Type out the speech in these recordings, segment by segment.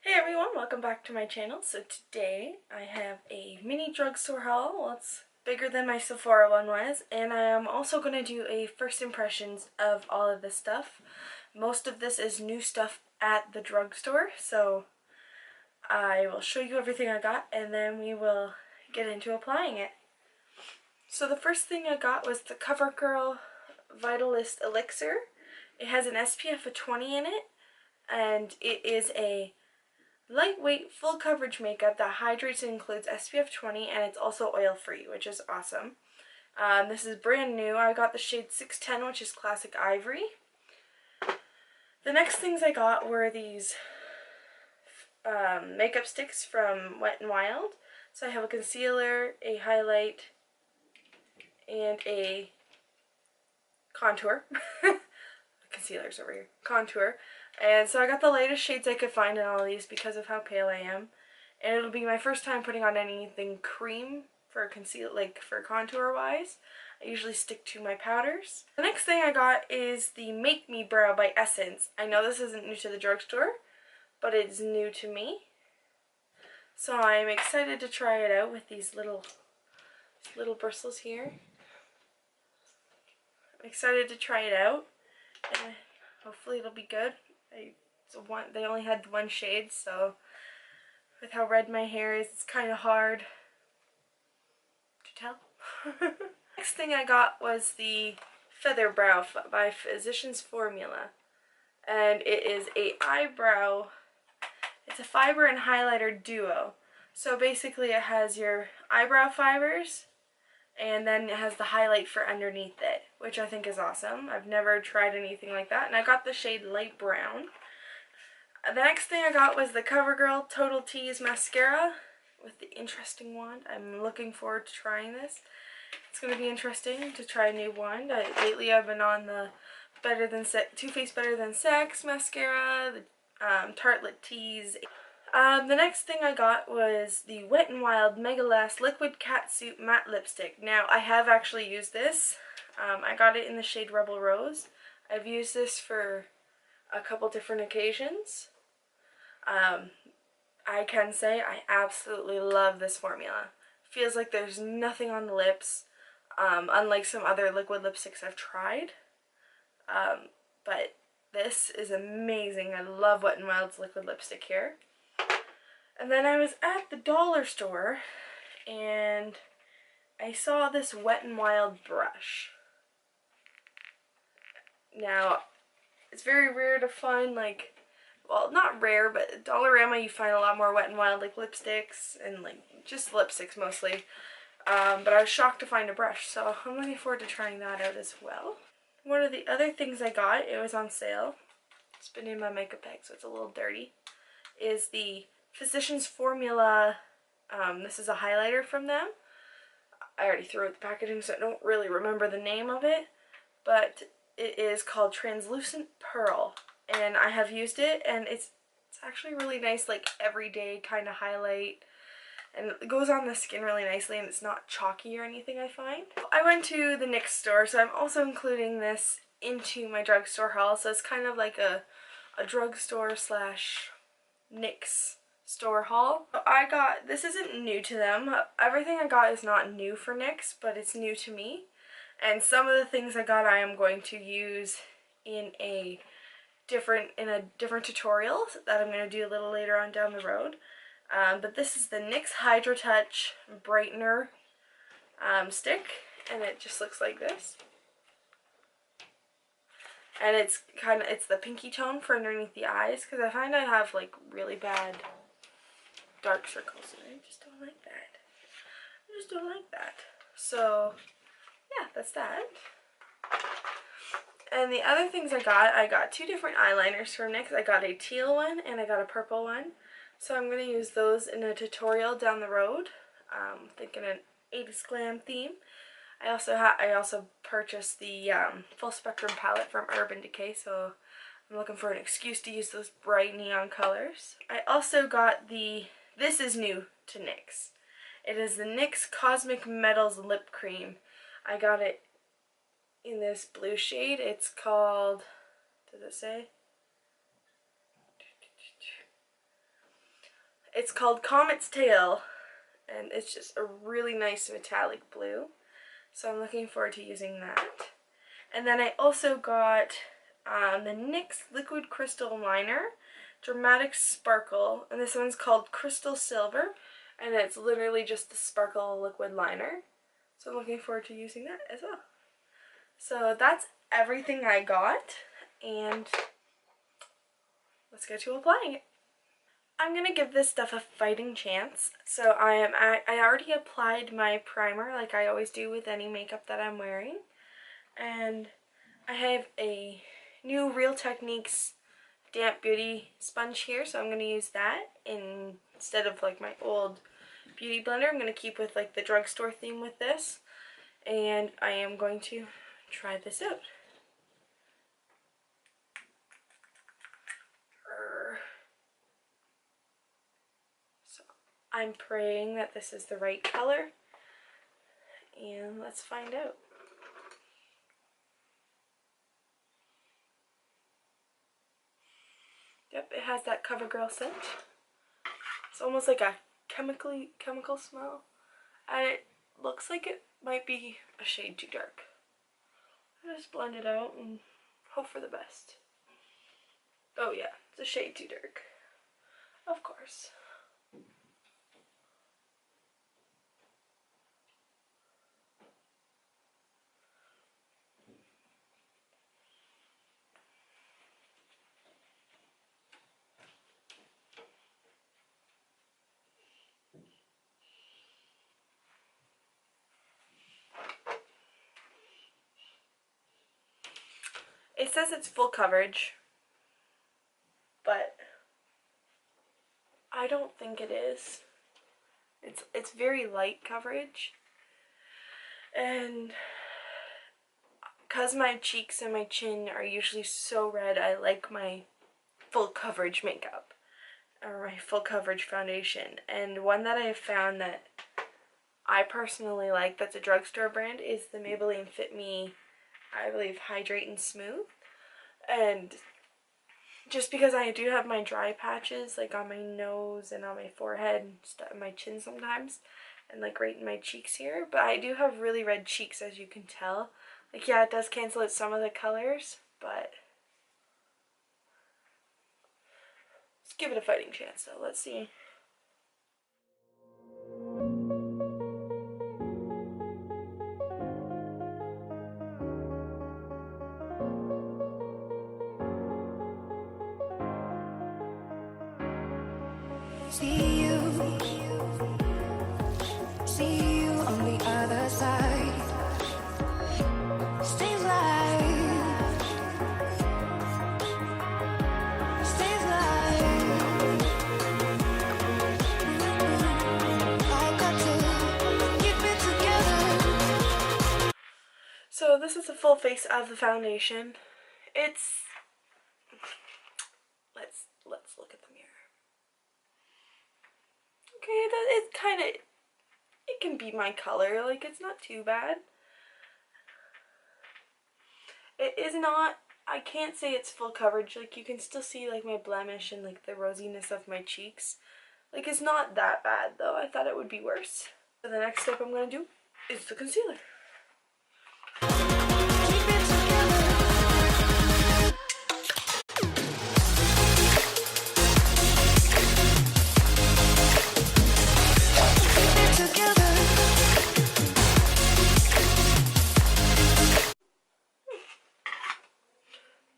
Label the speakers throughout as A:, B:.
A: Hey everyone, welcome back to my channel. So today I have a mini drugstore haul. Well, it's bigger than my Sephora one was, and I am also going to do a first impressions of all of this stuff. Most of this is new stuff at the drugstore, so I will show you everything I got and then we will get into applying it. So the first thing I got was the Covergirl Vitalist Elixir. It has an SPF of 20 in it, and it is a lightweight, full coverage makeup that hydrates and includes SPF 20, and it's also oil free, which is awesome. This is brand new. I got the shade 610, which is Classic Ivory. The next things I got were these makeup sticks from Wet n Wild. So I have a concealer, a highlight, and a contour. Concealer's over here. Contour. And so I got the lightest shades I could find in all of these because of how pale I am. And it'll be my first time putting on anything cream for for contour wise. I usually stick to my powders. The next thing I got is the Make Me Brow by Essemce. I know this isn't new to the drugstore, but it's new to me. So I'm excited to try it out with these little bristles here. I'm excited to try it out. And hopefully it'll be good. They only had one shade, so with how red my hair is, it's kind of hard to tell. Next thing I got was the Feather Brow by Physicians Formula, and it is a eyebrow. It's a fiber and highlighter duo. So basically it has your eyebrow fibers, and then it has the highlight for underneath it, which I think is awesome. I've never tried anything like that, and I got the shade Light Brown. The next thing I got was the Covergirl Total Tease Mascara with the interesting wand. I'm looking forward to trying this. It's going to be interesting to try a new wand. Lately I've been on the Too Faced Better Than Sex mascara, the Tartelette Tease. The next thing I got was the Wet n Wild Mega Last Liquid Catsuit Matte Lipstick. Now, I have actually used this. I got it in the shade Rebel Rose. I've used this for a couple different occasions. I can say I absolutely love this formula. Feels like there's nothing on the lips, unlike some other liquid lipsticks I've tried. But this is amazing. I love Wet n Wild's liquid lipstick here. And then I was at the dollar store and I saw this Wet n Wild brush. Now, it's very rare to find, well, not rare, but at Dollarama you find a lot more Wet n Wild lipsticks and just lipsticks mostly. But I was shocked to find a brush, so I'm looking forward to trying that out as well. One of the other things I got, it was on sale, it's been in my makeup bag so it's a little dirty, is the Physicians Formula. This is a highlighter from them. I already threw out the packaging so I don't really remember the name of it, but it is called Translucent Pearl, and I have used it, and it's actually really nice, everyday kind of highlight, and it goes on the skin really nicely, and it's not chalky or anything, I find. I went to the NYX store, so I'm also including this into my drugstore haul, so it's kind of like a drugstore slash NYX store haul. This isn't new to them. Everything I got is not new for NYX, but it's new to me. And some of the things I got I am going to use in a different tutorial that I'm going to do a little later on down the road. But this is the NYX Hydra Touch Brightener stick, and it just looks like this. And it's the pinky tone for underneath the eyes, because I find I have really bad dark circles, and I just don't like that. I just don't like that. So yeah, that's that. And the other things I got two different eyeliners from NYX. I got a teal one and I got a purple one. So I'm going to use those in a tutorial down the road. Thinking an 80s glam theme. I also purchased the full spectrum palette from Urban Decay, so I'm looking for an excuse to use those bright neon colors. I also got this is new to NYX. It is the NYX Cosmic Metals Lip Cream. I got it in this blue shade. It's called, does it say? It's called Comet's Tail, and it's just a really nice metallic blue. So I'm looking forward to using that. And then I also got the NYX Liquid Crystal Liner, Dramatic Sparkle, and this one's called Crystal Silver, and it's literally just the sparkle liquid liner. So I'm looking forward to using that as well. So that's everything I got, and let's get to applying it. I'm gonna give this stuff a fighting chance. So I already applied my primer like I always do with any makeup that I'm wearing, and I have a new Real Techniques Damp Beauty sponge here, so I'm going to use that instead of like my old beauty blender. I'm going to keep with like the drugstore theme with this, and I am going to try this out. So I'm praying that this is the right color, and let's find out. Yep, it has that Covergirl scent. It's almost like a chemical smell. And it looks like it might be a shade too dark. I just blend it out and hope for the best. Oh yeah, it's a shade too dark. Of course. It says it's full coverage, but I don't think it is. It's very light coverage, and because my cheeks and my chin are usually so red, I like my full coverage makeup or my full coverage foundation. And one that I have found that I personally like, that's a drugstore brand, is the Maybelline Fit Me, I believe, Hydrate and Smooth. And just because I do have my dry patches like on my nose and on my forehead and my chin sometimes, and like right in my cheeks here, but I do have really red cheeks, as you can tell. Like, yeah, it does cancel out some of the colors, but let's give it a fighting chance though. Let's see.
B: See you on the other side. Stay alive. Stay alive. I got to keep it together.
A: So this is the full face of the foundation. It's let's look at the mirror. Okay, it's kind of, it can be my color, like it's not too bad. It is not, I can't say it's full coverage, like you can still see like my blemish and like the rosiness of my cheeks. Like, it's not that bad though. I thought it would be worse. So the next step I'm going to do is the concealer.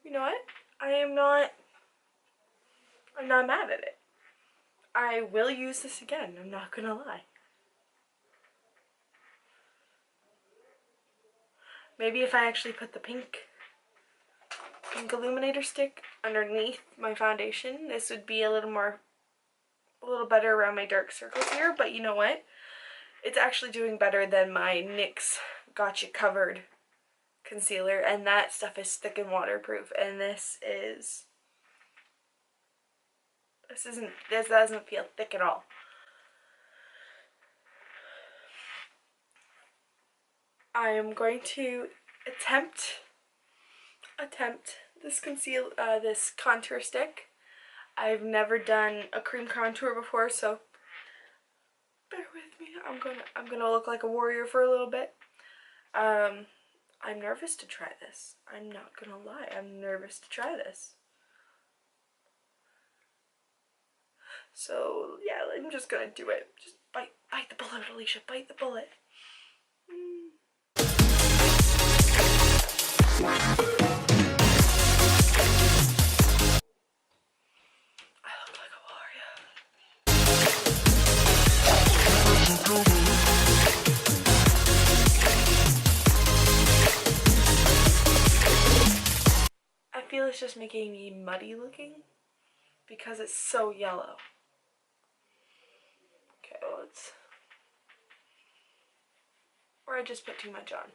A: You know what? I'm not mad at it. I will use this again, I'm not gonna lie. Maybe if I actually put the pink illuminator stick underneath my foundation, this would be a little better around my dark circles here. But you know what? It's actually doing better than my NYX Gotcha Covered concealer, and that stuff is thick and waterproof, and this doesn't feel thick at all. I am going to attempt this contour stick. I've never done a cream contour before, so bear with me. I'm gonna look like a warrior for a little bit. I'm nervous to try this. I'm not gonna lie, I'm nervous to try this. So yeah, I'm just gonna do it. Just bite the bullet, Alicia, bite the bullet. I look like a warrior. I feel it's just making me muddy looking because it's so yellow. Okay, well it's... Or I just put too much on.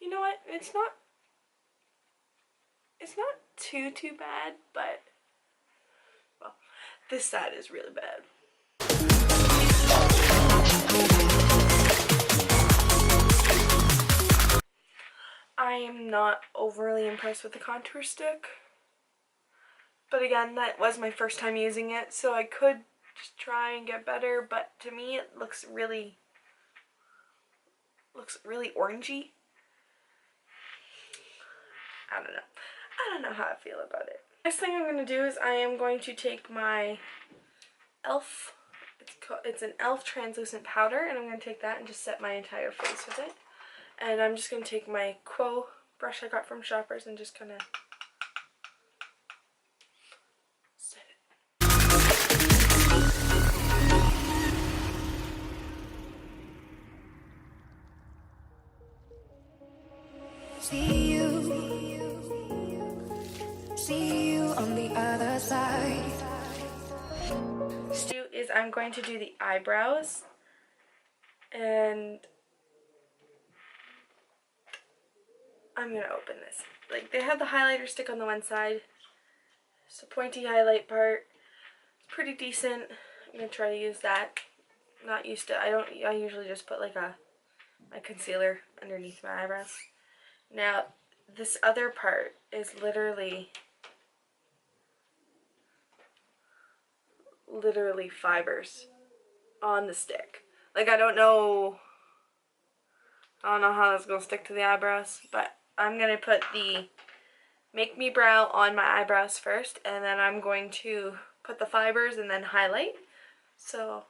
A: You know what? It's not too bad, but well, this side is really bad. I am not overly impressed with the contour stick, but again, that was my first time using it, so I could just try and get better, but to me it looks really orangey. I don't know how I feel about it. Next thing I'm going to do is I am going to take my e.l.f. It's an e.l.f. translucent powder, and I'm going to take that and just set my entire face with it. And I'm just going to take my Quo brush I got from Shoppers and just kind of set it.
B: See you on the other side.
A: Next is I'm going to do the eyebrows, and I'm going to open this. Like, they have the highlighter stick on the one side. It's a pointy highlight part. It's pretty decent. I'm going to try to use that. Not used to, I usually just put like my concealer underneath my eyebrows. Now, this other part is literally fibers on the stick. Like, I don't know how that's going to stick to the eyebrows, but I'm going to put the Make Me Brow on my eyebrows first, and then I'm going to put the fibers and then highlight. So,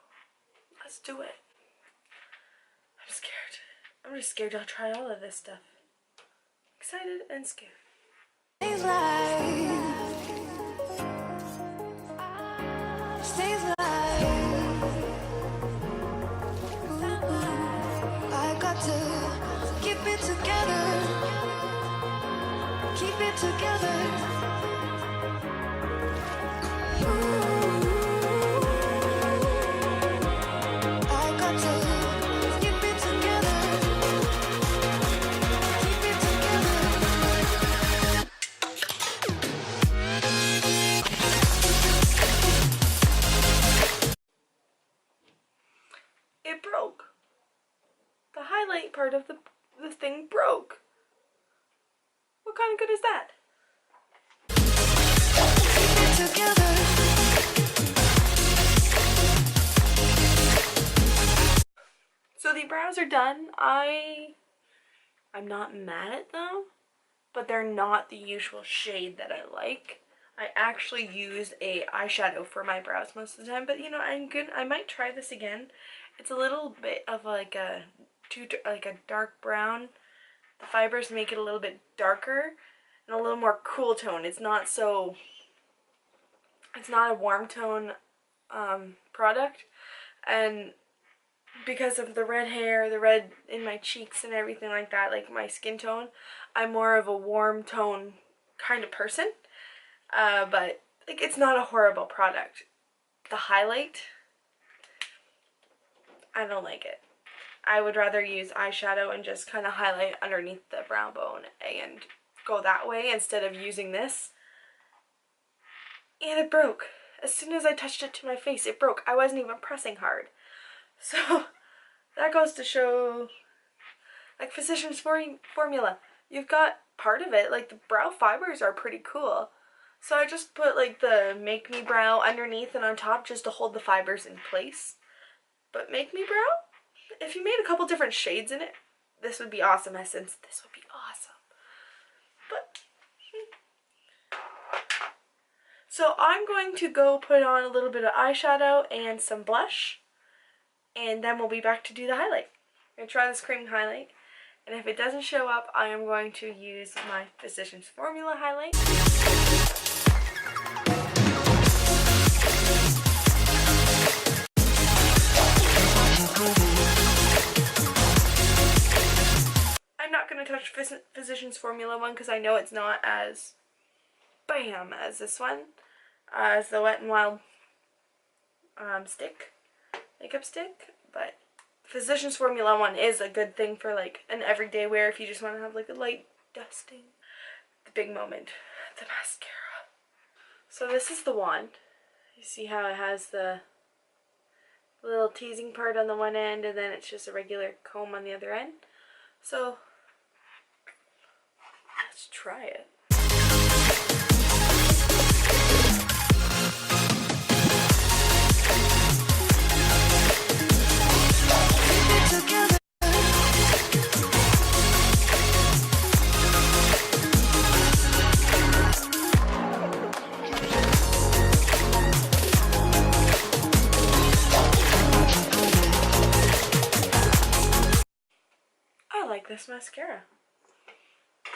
A: let's do it. I'm scared. I'm just scared to try all of this stuff. Excited and scared.
B: Stays alive. I got to keep it together. Keep it together. I got to keep it together. Keep it together.
A: It broke. The highlight part of the thing broke. What kind of good is that?
B: Together.
A: So the brows are done. I'm not mad at them, but they're not the usual shade that I like. I actually use a eyeshadow for my brows most of the time, but you know, I might try this again. It's a little bit of like a dark brown. The fibers make it a little bit darker and a little more cool tone. It's not a warm tone product, and because of the red hair, the red in my cheeks and everything like that, like my skin tone, I'm more of a warm tone kind of person. But like, it's not a horrible product. The highlight, I don't like it. I would rather use eyeshadow and just kind of highlight underneath the brow bone and go that way instead of using this. And it broke. As soon as I touched it to my face, it broke. I wasn't even pressing hard. So that goes to show, like, Physicians Formula. You've got part of it, like the brow fibers are pretty cool. So I just put like the Make Me Brow underneath and on top just to hold the fibers in place. But Make Me Brow, if you made a couple different shades in it, this would be awesome, Essence. This would be awesome. But so I'm going to go put on a little bit of eyeshadow and some blush, and then we'll be back to do the highlight. I'm going to try this cream highlight, and if it doesn't show up, I am going to use my Physicians Formula highlight. I'm not going to touch Physicians Formula one because I know it's not as bam as this one, as the Wet n Wild makeup stick, but Physicians Formula one is a good thing for like an everyday wear if you just want to have like a light dusting. The big moment, the mascara. So this is the wand. You see how it has the little teasing part on the one end and then it's just a regular comb on the other end. So let's try it. I like this mascara.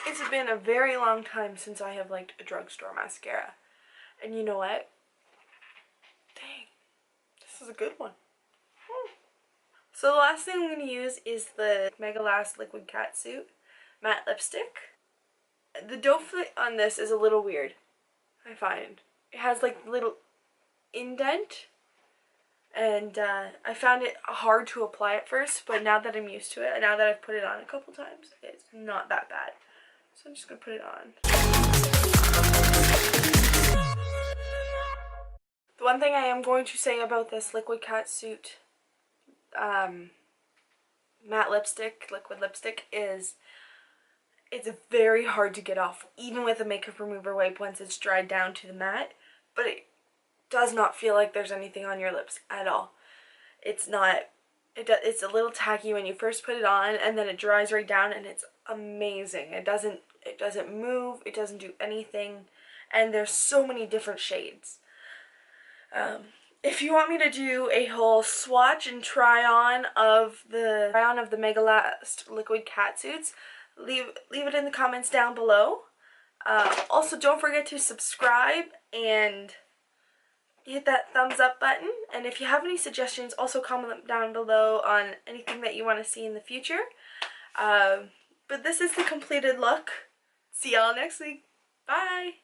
A: It's been a very long time since I have liked a drugstore mascara. And you know what? Dang, this is a good one. So the last thing I'm going to use is the Mega Last Liquid Catsuit matte lipstick. The doe foot on this is a little weird, I find. It has like little indent, and I found it hard to apply at first, but now that I'm used to it, and now that I've put it on a couple times, it's not that bad. So I'm just going to put it on. The one thing I am going to say about this Liquid Catsuit matte lipstick, liquid lipstick, is it's very hard to get off, even with a makeup remover wipe once it's dried down to the matte, but it does not feel like there's anything on your lips at all. It's not, it's a little tacky when you first put it on, and then it dries right down and it's amazing. It doesn't move, it doesn't do anything, and there's so many different shades. If you want me to do a whole swatch and try on of the Mega Last Liquid Catsuits, leave it in the comments down below. Also, don't forget to subscribe and hit that thumbs up button. And if you have any suggestions, also comment them down below on anything that you want to see in the future. But this is the completed look. See y'all next week. Bye!